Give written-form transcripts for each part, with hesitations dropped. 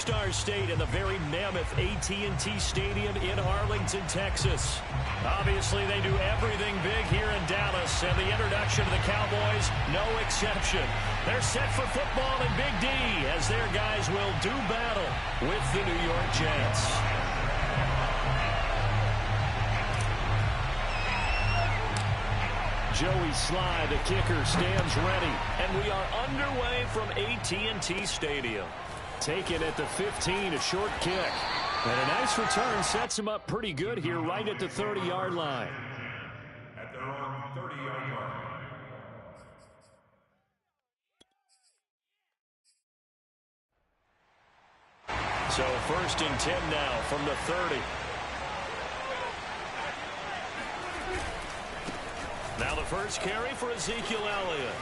Star State in the very mammoth AT&T Stadium in Arlington, Texas. Obviously, they do everything big here in Dallas, and the introduction of the Cowboys, no exception. They're set for football in Big D as their guys will do battle with the New York Jets. Joey Sly, the kicker, stands ready, and we are underway from AT&T Stadium. Taken at the 15, a short kick. And a nice return sets him up pretty good here right at the 30-yard line. At their own 30-yard line. So 1st and 10 now from the 30. Now the first carry for Ezekiel Elliott.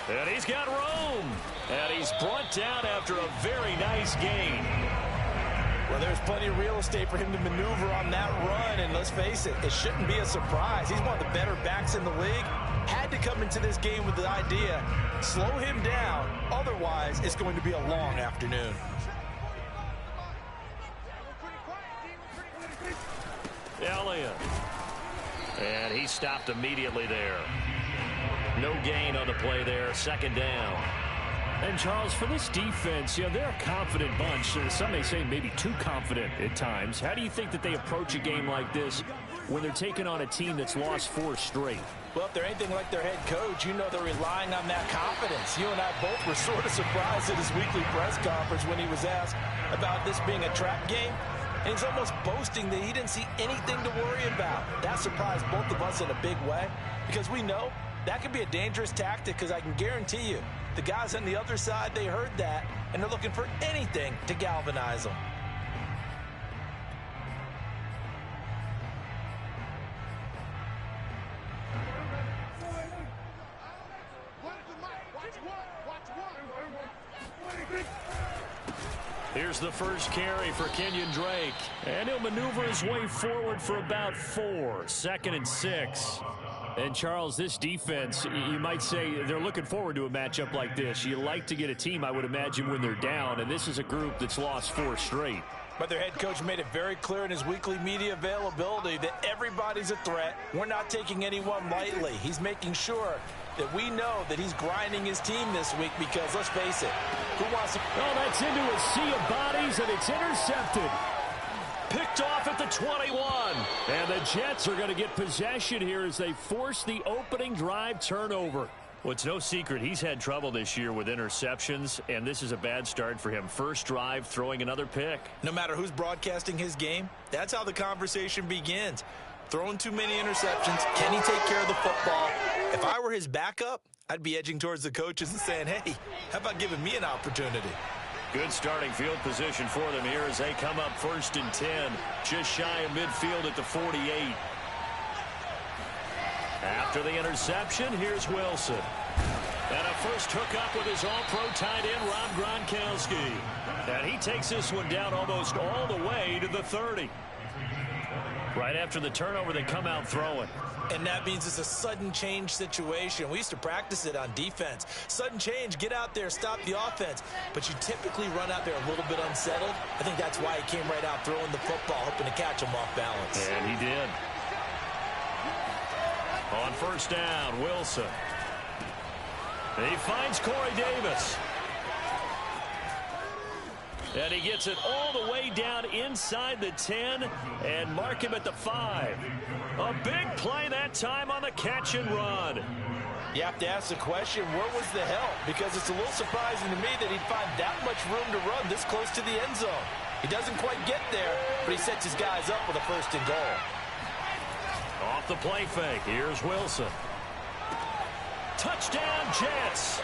And he's got room. And he's brought down after a very nice gain. Well, there's plenty of real estate for him to maneuver on that run. And let's face it, it shouldn't be a surprise. He's one of the better backs in the league. Had to come into this game with the idea, slow him down. Otherwise, it's going to be a long afternoon. Elliott. And he stopped immediately there. No gain on the play there. 2nd down. And, Charles, for this defense, you know, they're a confident bunch. Some may say maybe too confident at times. How do you think that they approach a game like this when they're taking on a team that's lost 4 straight? Well, if they're anything like their head coach, you know they're relying on that confidence. You and I both were sort of surprised at his weekly press conference when he was asked about this being a trap game. And he's almost boasting that he didn't see anything to worry about. That surprised both of us in a big way because we know that could be a dangerous tactic because I can guarantee you the guys on the other side, they heard that, and they're looking for anything to galvanize them. Here's the first carry for Kenyon Drake. And he'll maneuver his way forward for about 4. 2nd and 6. And, Charles, this defense, you might say they're looking forward to a matchup like this. You like to get a team, I would imagine, when they're down. And this is a group that's lost 4 straight. But their head coach made it very clear in his weekly media availability that everybody's a threat. We're not taking anyone lightly. He's making sure that we know that he's grinding his team this week because, let's face it, who wants to... Oh, that's into a sea of bodies, and it's intercepted. Picked off at the 21. And the Jets are going to get possession here as they force the opening drive turnover. Well, it's no secret he's had trouble this year with interceptions, and this is a bad start for him. First drive, throwing another pick. No matter who's broadcasting his game, that's how the conversation begins. Throwing too many interceptions, can he take care of the football? If I were his backup, I'd be edging towards the coaches and saying, hey, how about giving me an opportunity? Good starting field position for them here as they come up 1st and 10, just shy of midfield at the 48. After the interception, here's Wilson. And a first hookup with his all-pro tight end, Rob Gronkowski. And he takes this one down almost all the way to the 30. Right after the turnover, they come out throwing. And that means it's a sudden change situation. We used to practice it on defense. Sudden change, get out there, stop the offense. But you typically run out there a little bit unsettled. I think that's why he came right out throwing the football, hoping to catch him off balance. And he did. On 1st down, Wilson. He finds Corey Davis. And he gets it all the way down inside the 10 and mark him at the 5. A big play that time on the catch and run. You have to ask the question, where was the help? Because it's a little surprising to me that he'd find that much room to run this close to the end zone. He doesn't quite get there, but he sets his guys up with a 1st and goal. Off the play fake, here's Wilson. Touchdown, Jets.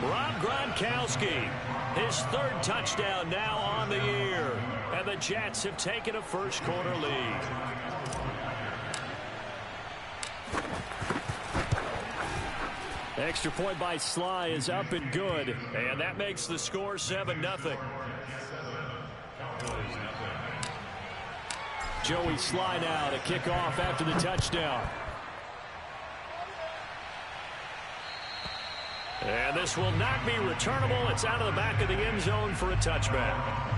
Rob Gronkowski, his 3rd touchdown now on the year. And the Jets have taken a first-quarter lead. Extra point by Sly is up and good. And that makes the score 7-0. Joey Sly now to kick off after the touchdown. And this will not be returnable. It's out of the back of the end zone for a touchback.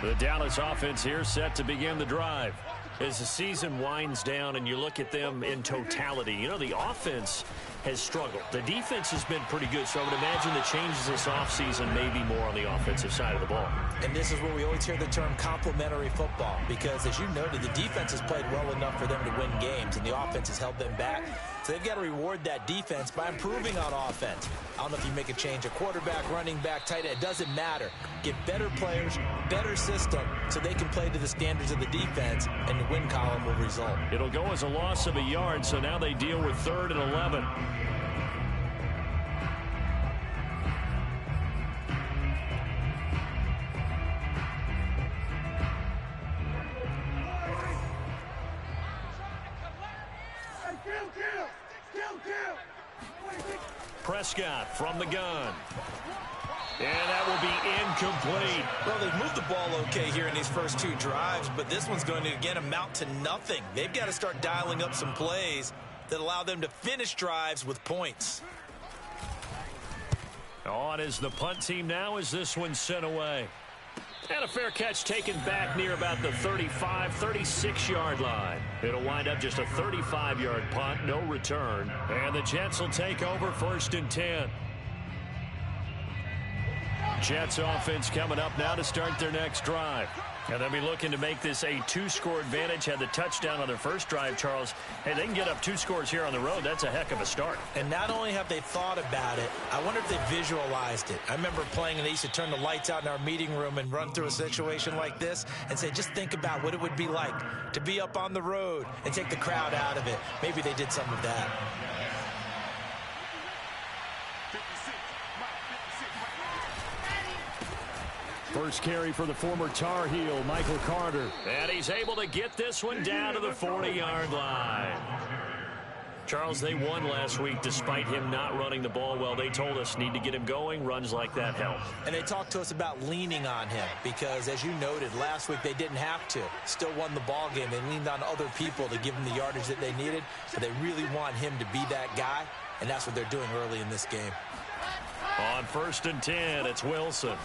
The Dallas offense here set to begin the drive. As the season winds down and you look at them in totality, you know, the offense has struggled. The defense has been pretty good, so I would imagine the changes this offseason may be more on the offensive side of the ball. And this is where we always hear the term complementary football, because as you noted, the defense has played well enough for them to win games, and the offense has held them back. So they've got to reward that defense by improving on offense. I don't know if you make a change, a quarterback, running back, tight end, it doesn't matter. Get better players, better system, so they can play to the standards of the defense, and the win column will result. It'll go as a loss of a yard, so now they deal with 3rd and 11. Prescott from the gun. And that will be incomplete. Well, they've moved the ball okay here in these first 2 drives, but this one's going to, again, amount to nothing. They've got to start dialing up some plays that allow them to finish drives with points. On is the punt team now as this one's sent away. And a fair catch taken back near about the 35, 36-yard line. It'll wind up just a 35-yard punt, no return. And the Jets will take over 1st and 10. Jets offense coming up now to start their next drive. And they'll be looking to make this a 2-score advantage. Had the touchdown on their first drive, Charles. Hey, they can get up 2 scores here on the road. That's a heck of a start. And not only have they thought about it, I wonder if they visualized it. I remember playing, and they used to turn the lights out in our meeting room and run through a situation like this and say, just think about what it would be like to be up on the road and take the crowd out of it. Maybe they did some of that. First carry for the former Tar Heel, Michael Carter. And he's able to get this one down to the 40-yard line. Charles, they won last week despite him not running the ball well. They told us need to get him going. Runs like that help. And they talked to us about leaning on him because, as you noted, last week they didn't have to. Still won the ball game. They leaned on other people to give them the yardage that they needed. But they really want him to be that guy, and that's what they're doing early in this game. On 1st and 10, it's Wilson.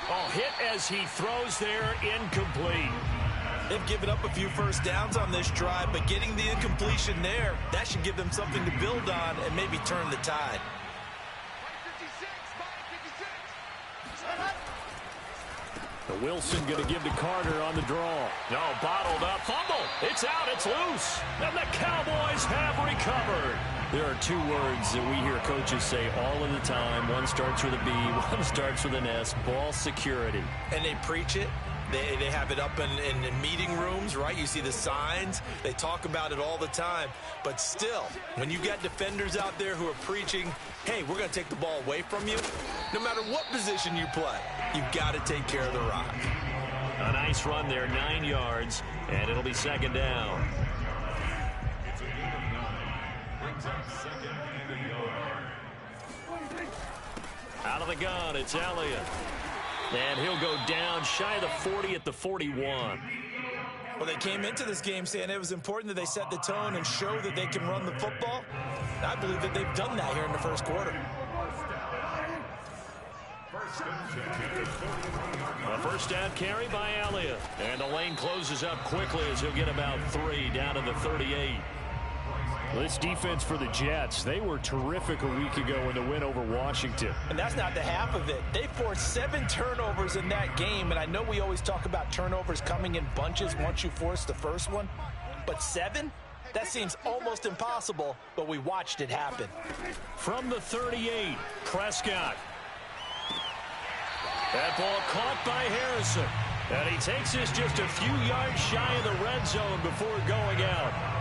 Oh, hit as he throws there, incomplete. They've given up a few first downs on this drive, but getting the incompletion there, that should give them something to build on and maybe turn the tide. The Wilson going to give to Carter on the draw. No, bottled up. Fumble. It's out. It's loose. And the Cowboys have recovered. There are 2 words that we hear coaches say all of the time. One starts with a B, one starts with an S. Ball security. And they preach it. They have it up in meeting rooms, right? You see the signs. They talk about it all the time. But still, when you got defenders out there who are preaching, hey, we're going to take the ball away from you, no matter what position you play, you've got to take care of the rock. A nice run there, 9 yards, and it'll be 2nd down. Out of the gun, it's Elliott. And he'll go down shy of the 40 at the 41. Well, they came into this game saying it was important that they set the tone and show that they can run the football. And I believe that they've done that here in the first quarter. A first down carry by Elliott. And the lane closes up quickly as he'll get about 3 down to the 38. This defense for the Jets, they were terrific a week ago in the win over Washington. And that's not the half of it. They forced 7 turnovers in that game, and I know we always talk about turnovers coming in bunches once you force the first one, but 7? That seems almost impossible, but we watched it happen. From the 38, Prescott. That ball caught by Harrison, and he takes this just a few yards shy of the red zone before going out.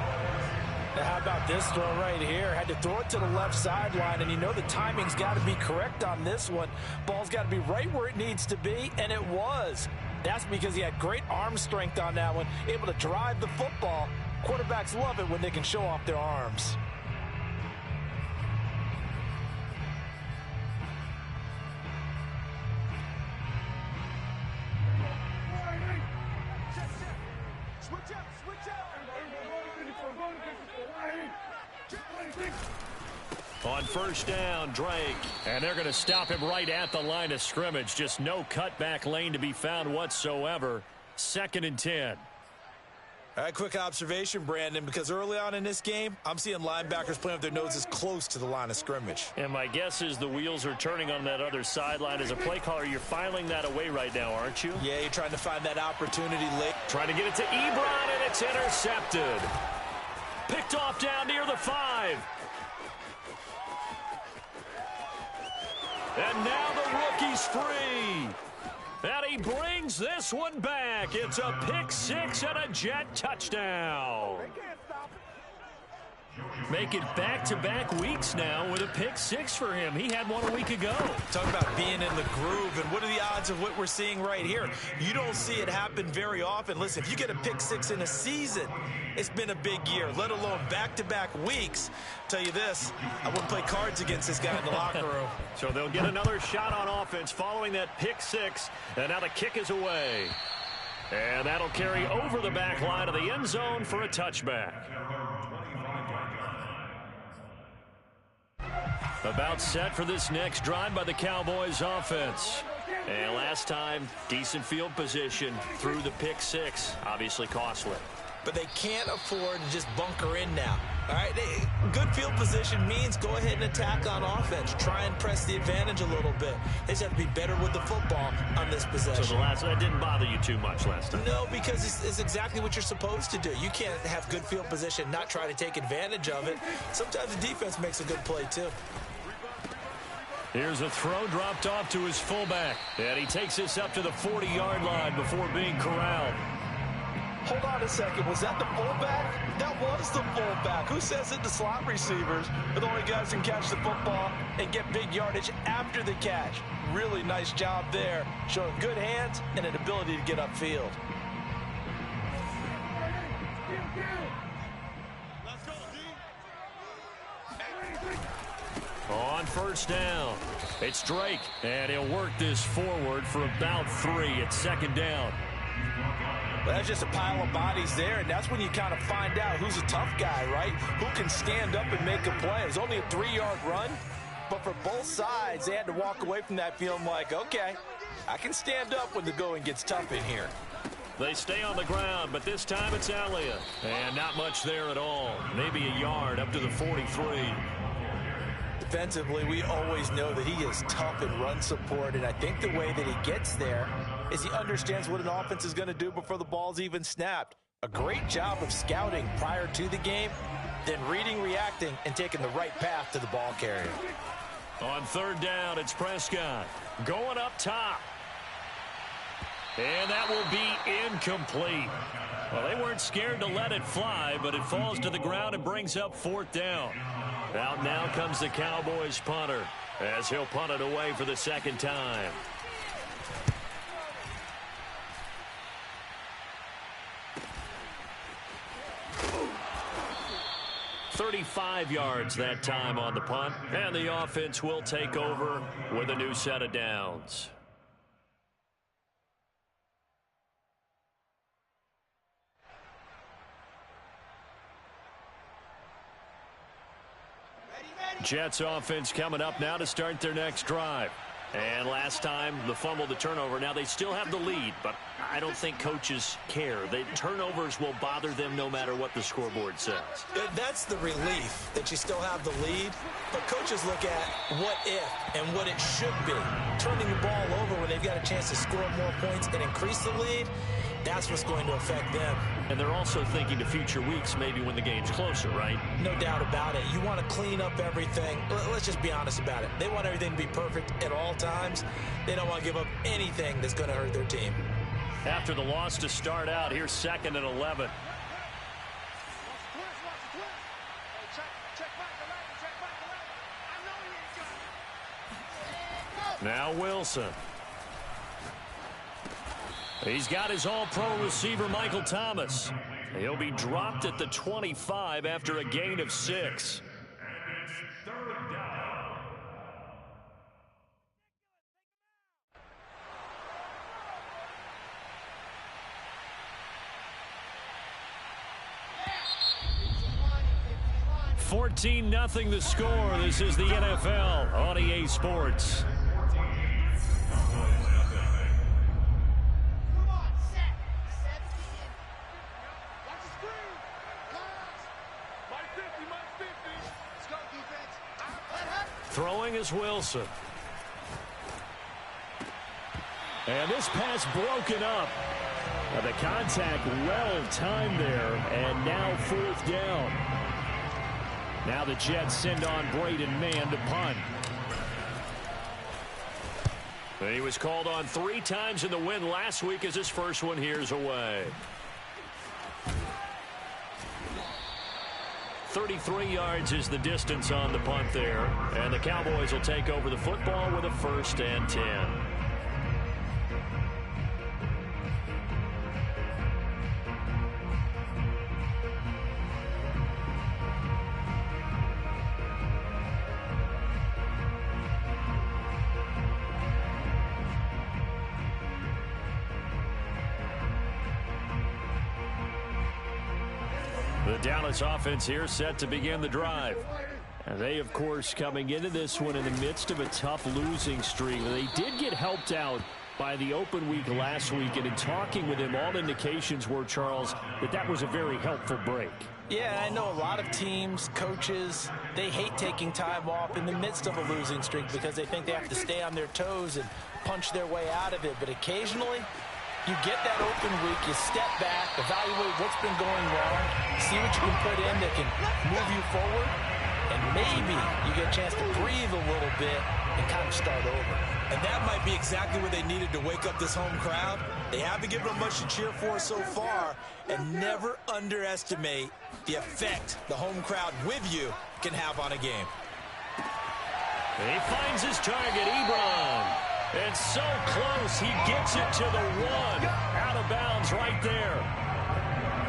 Now, how about this throw right here? Had to throw it to the left sideline, and you know the timing's got to be correct on this one. Ball's got to be right where it needs to be, and it was. That's because he had great arm strength on that one, able to drive the football. Quarterbacks love it when they can show off their arms. On first down, Drake. And they're going to stop him right at the line of scrimmage. Just no cutback lane to be found whatsoever. 2nd and 10. All right, quick observation, Brandon, because early on in this game, I'm seeing linebackers playing with their noses close to the line of scrimmage. And my guess is the wheels are turning on that other sideline. As a play caller, you're filing that away right now, aren't you? Yeah, you're trying to find that opportunity late. Trying to get it to Ebron, and it's intercepted. Picked off down near the 5. And now the rookie's free. And he brings this one back. It's a pick 6 and a Jet touchdown. Make it back-to-back weeks now with a pick 6 for him. He had one a week ago. Talk about being in the groove, and what are the odds of what we're seeing right here? You don't see it happen very often. Listen, if you get a pick 6 in a season, it's been a big year, let alone back-to-back weeks. Tell you this, I wouldn't play cards against this guy in the locker room. So they'll get another shot on offense following that pick 6, and now the kick is away. And that'll carry over the back line of the end zone for a touchback. About set for this next drive by the Cowboys offense. And last time, decent field position through the pick 6. Obviously costly. But they can't afford to just bunker in now. All right, good field position means go ahead and attack on offense. Try and press the advantage a little bit. They just have to be better with the football on this possession. So that didn't bother you too much last time? No, because it's exactly what you're supposed to do. You can't have good field position, not try to take advantage of it. Sometimes the defense makes a good play, too. Here's a throw dropped off to his fullback. And he takes this up to the 40-yard line before being corralled. Hold on a second. Was that the fullback? That was the fullback. Who says it? The slot receivers are the only guys who can catch the football and get big yardage after the catch. Really nice job there, showing good hands and an ability to get upfield. On first down, it's Drake, and he'll work this forward for about 3 at 2nd down. Well, that's just a pile of bodies there, and that's when you kind of find out who's a tough guy, right? Who can stand up and make a play. It was only a 3-yard run, but for both sides, they had to walk away from that feeling like, okay, I can stand up when the going gets tough in here. They stay on the ground, but this time it's Elliott. And not much there at all. Maybe a yard up to the 43. Defensively, we always know that he is tough in run support, and I think the way that he gets there is he understands what an offense is going to do before the ball's even snapped. A great job of scouting prior to the game, then reading, reacting, and taking the right path to the ball carrier. On 3rd down, it's Prescott going up top. And that will be incomplete. Well, they weren't scared to let it fly, but it falls to the ground and brings up 4th down. Out now comes the Cowboys punter as he'll punt it away for the 2nd time. "35 yards that time on the punt, and the offense will take over with a new set of downs. Jets offense coming up now to start their next drive. And last time, the fumble, the turnover. Now, they still have the lead, but I don't think coaches care. The turnovers will bother them no matter what the scoreboard says. That's the relief, that you still have the lead. But coaches look at what if and what it should be. Turning the ball over when they've got a chance to score more points and increase the lead, that's what's going to affect them. And they're also thinking to future weeks, maybe when the game's closer, right? No doubt about it. You want to clean up everything. Let's just be honest about it. They want everything to be perfect at all times. They don't want to give up anything that's going to hurt their team. After the loss to start out, here's 2nd and 11. Now Wilson. He's got his all-pro receiver, Michael Thomas. He'll be dropped at the 25 after a gain of 6. And it's 3rd down. 14-0 the score. This is the NFL on EA Sports. Throwing is Wilson. And this pass broken up. The contact well timed there, and now 4th down. Now the Jets send on Braden Mann to punt. He was called on 3 times in the win last week as his first one here's away. 33 yards is the distance on the punt there, and the Cowboys will take over the football with a 1st and 10. The Dallas offense here set to begin the drive. And they, of course, coming into this one in the midst of a tough losing streak. They did get helped out by the open week last week, and in talking with him, all indications were, Charles, that was a very helpful break. Yeah, I know a lot of teams, coaches, they hate taking time off in the midst of a losing streak because they think they have to stay on their toes and punch their way out of it. But occasionally, you get that open week, you step back, evaluate what's been going wrong, see what you can put in that can move you forward, and maybe you get a chance to breathe a little bit and kind of start over. And that might be exactly what they needed to wake up this home crowd. They haven't given them much to cheer for so far, and never underestimate the effect the home crowd with you can have on a game. He finds his target, Ebron. And so close, he gets it to the 1. Out of bounds right there.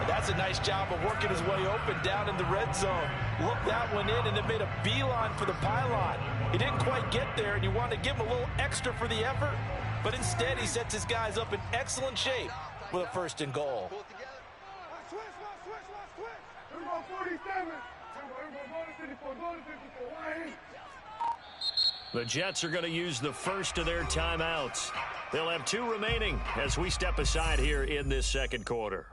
That's a nice job of working his way open down in the red zone. Looked that one in and then made a beeline for the pylon. He didn't quite get there, and you want to give him a little extra for the effort. But instead, he sets his guys up in excellent shape with a 1st and goal. The Jets are going to use the first of their timeouts. They'll have 2 remaining as we step aside here in this second quarter.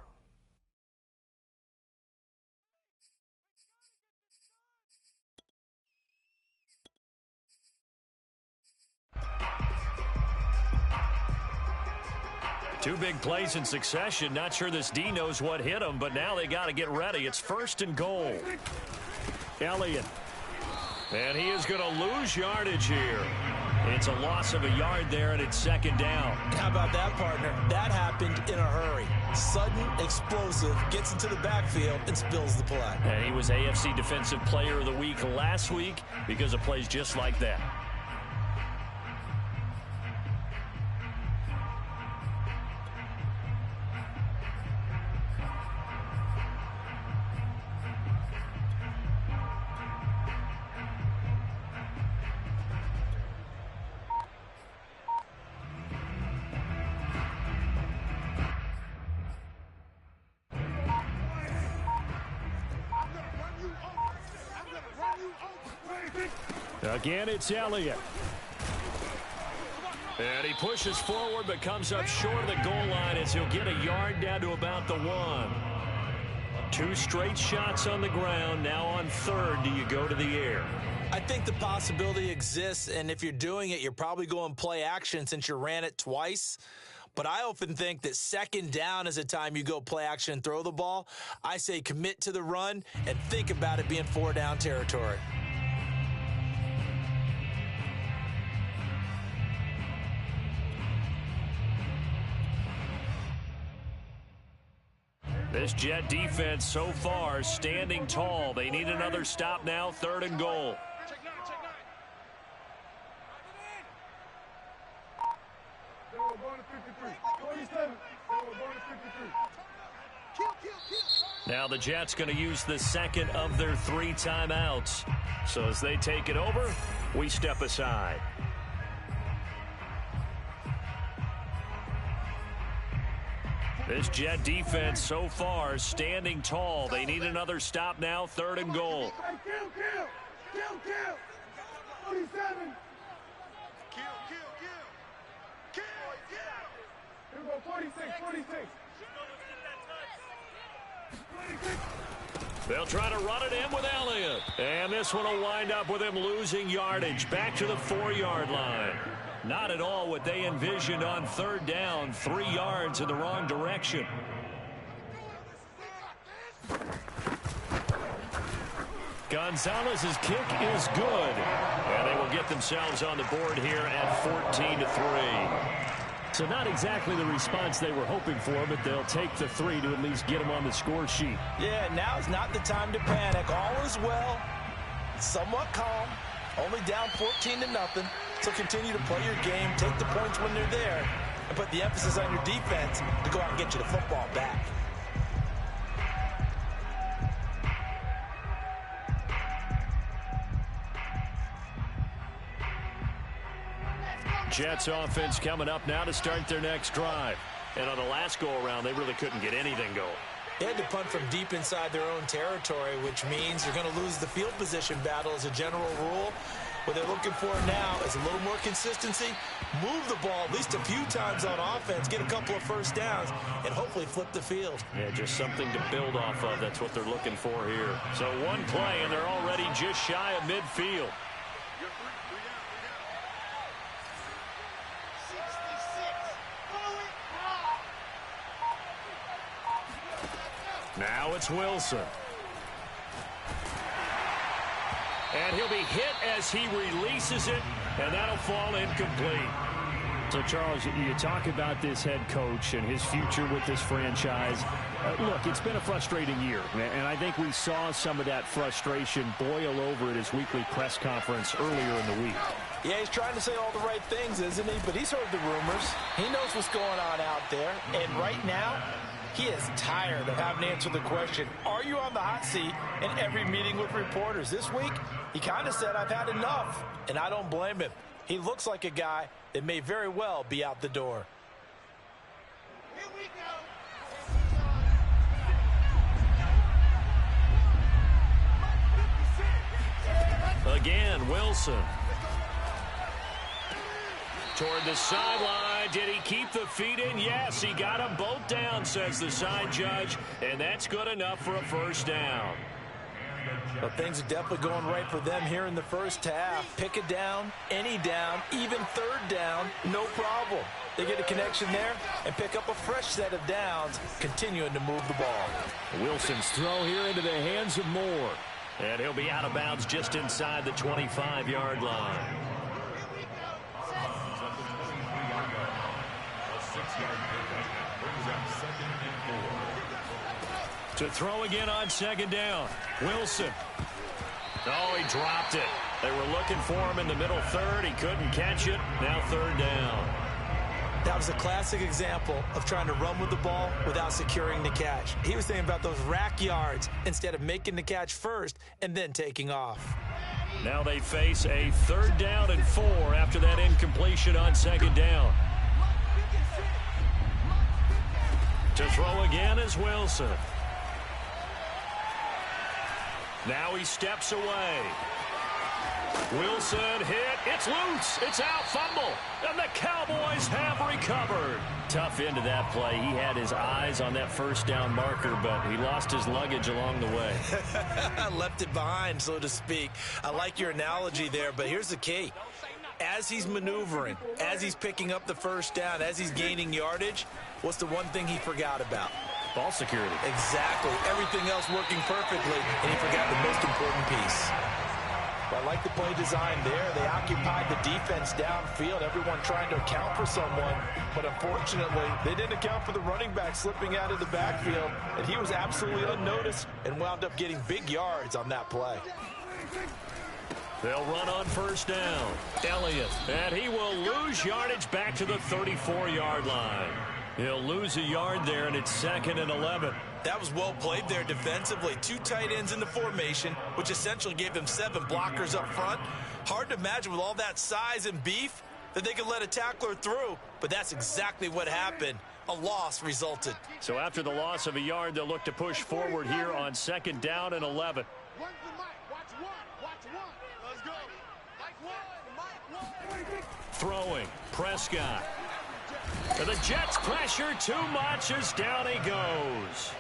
Two big plays in succession. Not sure this D knows what hit him, but now they got to get ready. It's 1st and goal. Elliott. And he is going to lose yardage here. It's a loss of a yard there, and it's 2nd down. How about that, partner? That happened in a hurry. Sudden, explosive, gets into the backfield, and spills the play. And he was AFC Defensive Player of the Week last week because of plays just like that. Again, it's Elliott. And he pushes forward but comes up short of the goal line as he'll get a yard down to about the 1. 2 straight shots on the ground. Now on 3rd, do you go to the air? I think the possibility exists, and if you're doing it, you're probably going play action since you ran it twice. But I often think that 2nd down is a time you go play action and throw the ball. I say commit to the run and think about it being 4-down territory. This Jet defense so far standing tall. They need another stop now. 3rd and goal. Now the Jets going to use the 2nd of their 3 timeouts. So as they take it over, we step aside. This Jet defense so far standing tall. They need another stop now, 3rd and goal. Kill. 47. Kill. Here we go, 46. They'll try to run it in with Elliott. And this one will wind up with him losing yardage. Back to the 4-yard line. Not at all what they envisioned on 3rd down. 3 yards in the wrong direction. Gonzalez's kick is good. And they will get themselves on the board here at 14-3. So not exactly the response they were hoping for, but they'll take the 3 to at least get them on the score sheet. Yeah, now is not the time to panic. All is well, somewhat calm, only down 14-0. So continue to play your game, take the points when they're there, and put the emphasis on your defense to go out and get you the football back. Jets offense coming up now to start their next drive. And on the last go-around, they really couldn't get anything going. They had to punt from deep inside their own territory, which means they're going to lose the field position battle as a general rule. What they're looking for now is a little more consistency, move the ball at least a few times on offense, get a couple of first downs, and hopefully flip the field. Yeah, just something to build off of. That's what they're looking for here. So one play, and they're already just shy of midfield. Now it's Wilson. And he'll be hit as he releases it, and that'll fall incomplete. So, Charles, you talk about this head coach and his future with this franchise. Look, it's been a frustrating year, and I think we saw some of that frustration boil over at his weekly press conference earlier in the week. Yeah, he's trying to say all the right things, isn't he? But he's heard the rumors. He knows what's going on out there, and right now, he is tired of having to answer the question, are you on the hot seat, in every meeting with reporters. This week, he kind of said, I've had enough, and I don't blame him. He looks like a guy that may very well be out the door. Here we go. Again, Wilson. Toward the sideline. Did he keep the feet in? Yes, he got them both down, says the side judge, and that's good enough for a first down. Well, things are definitely going right for them here in the first half. Pick a down, any down, even 3rd down, no problem. They get a connection there and pick up a fresh set of downs, continuing to move the ball. Wilson's throw here into the hands of Moore. And he'll be out of bounds just inside the 25-yard line. To throw again on 2nd down. Wilson. Oh, he dropped it. They were looking for him in the middle 3rd. He couldn't catch it. Now 3rd down. That was a classic example of trying to run with the ball without securing the catch. He was thinking about those rack yards instead of making the catch first and then taking off. Now they face a 3rd down and 4 after that incompletion on 2nd down. To throw again is Wilson. Now he steps away. Wilson hit. It's loose. It's out. Fumble. And the Cowboys have recovered. Tough end to that play. He had his eyes on that first down marker, but he lost his luggage along the way. Left it behind, so to speak. I like your analogy there, but here's the key. As he's maneuvering, as he's picking up the first down, as he's gaining yardage, what's the one thing he forgot about? Ball security. Exactly. Everything else working perfectly, and he forgot the most important piece. Well, I like the play design there. They occupied the defense downfield, everyone trying to account for someone. But unfortunately, they didn't account for the running back slipping out of the backfield, and he was absolutely unnoticed and wound up getting big yards on that play. They'll run on first down. Elliott, and he will lose yardage back to the 34-yard line. He'll lose a yard there, and it's 2nd and 11. That was well played there defensively. 2 tight ends in the formation, which essentially gave them 7 blockers up front. Hard to imagine with all that size and beef that they could let a tackler through, but that's exactly what happened a loss resulted. So after the loss of a yard, they'll look to push forward here on 2nd down and 11. Run the mic. Watch one. Watch one. Let's go. Mike one. Throwing. Prescott. And the Jets pressure too much as down he goes.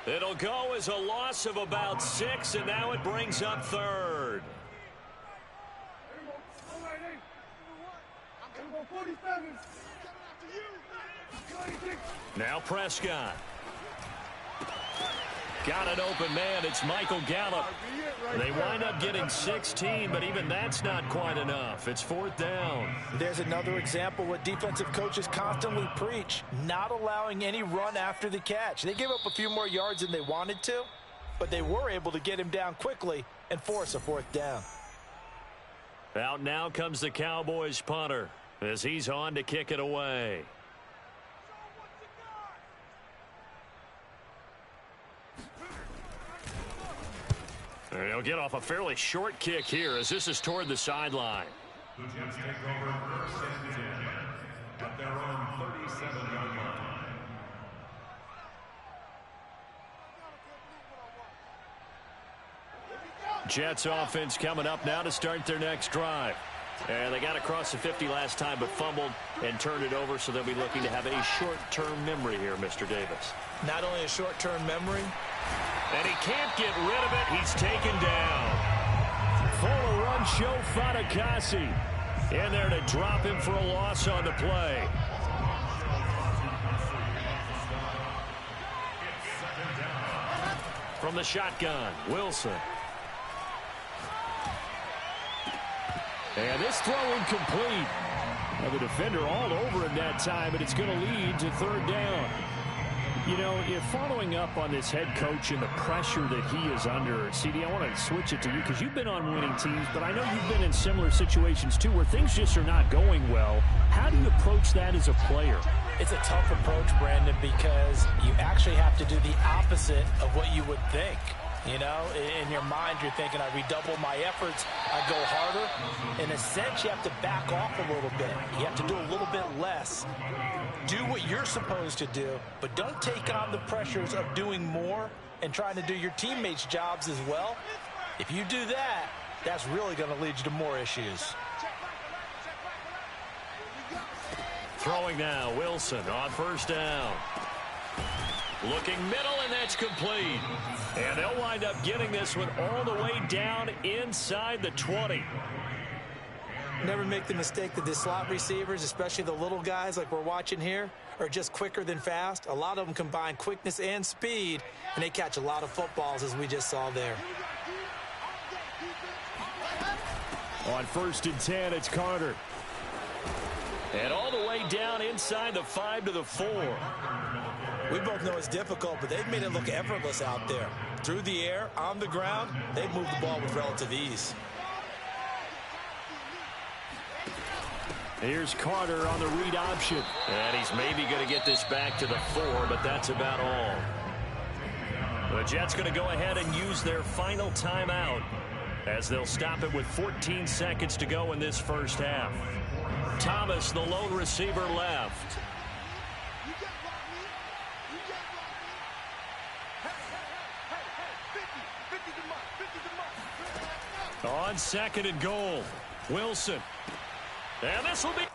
It'll go as a loss of about 6, and now it brings up 3rd. 47. Now Prescott. Got an open man. It's Michael Gallup. They wind up getting 16, but even that's not quite enough. It's 4th down. There's another example what defensive coaches constantly preach, not allowing any run after the catch. They gave up a few more yards than they wanted to, but they were able to get him down quickly and force a 4th down. Out now comes the Cowboys punter as he's on to kick it away. He'll get off a fairly short kick here as this is toward the sideline. The Jets take over 1st and 10 at their own 37-yard line. Jets offense coming up now to start their next drive. And they got across the 50 last time but fumbled and turned it over, so they'll be looking to have a short-term memory here, Mr. Davis. Not only a short-term memory, and he can't get rid of it. He's taken down. Full of run show Fatukasi in there to drop him for a loss on the play. From the shotgun, Wilson. And this throw incomplete. Now the defender all over him that time, but it's going to lead to 3rd down. You know, if following up on this head coach and the pressure that he is under, CD, I want to switch it to you because you've been on winning teams, but I know you've been in similar situations too where things just are not going well. How do you approach that as a player? it's a tough approach, Brandon, because you actually have to do the opposite of what you would think. You know, in your mind, you're thinking, I redouble my efforts, I go harder. In a sense, you have to back off a little bit. You have to do a little bit less. Do what you're supposed to do, but don't take on the pressures of doing more and trying to do your teammates' jobs as well. If you do that, that's really going to lead you to more issues. Throwing now, Wilson on first down. Looking middle, and that's complete. And they'll wind up getting this one all the way down inside the 20. Never make the mistake that the slot receivers, especially the little guys like we're watching here, are just quicker than fast. A lot of them combine quickness and speed, and they catch a lot of footballs, as we just saw there. On 1st and 10, it's Carter. And all the way down inside the 5 to the 4. We both know it's difficult, but they've made it look effortless out there. Through the air, on the ground, they've moved the ball with relative ease. Here's Carter on the read option. And he's maybe going to get this back to the 4, but that's about all. The Jets going to go ahead and use their final timeout as they'll stop it with 14 seconds to go in this first half. Thomas, the lone receiver, left. On 2nd and goal, Wilson. And this will be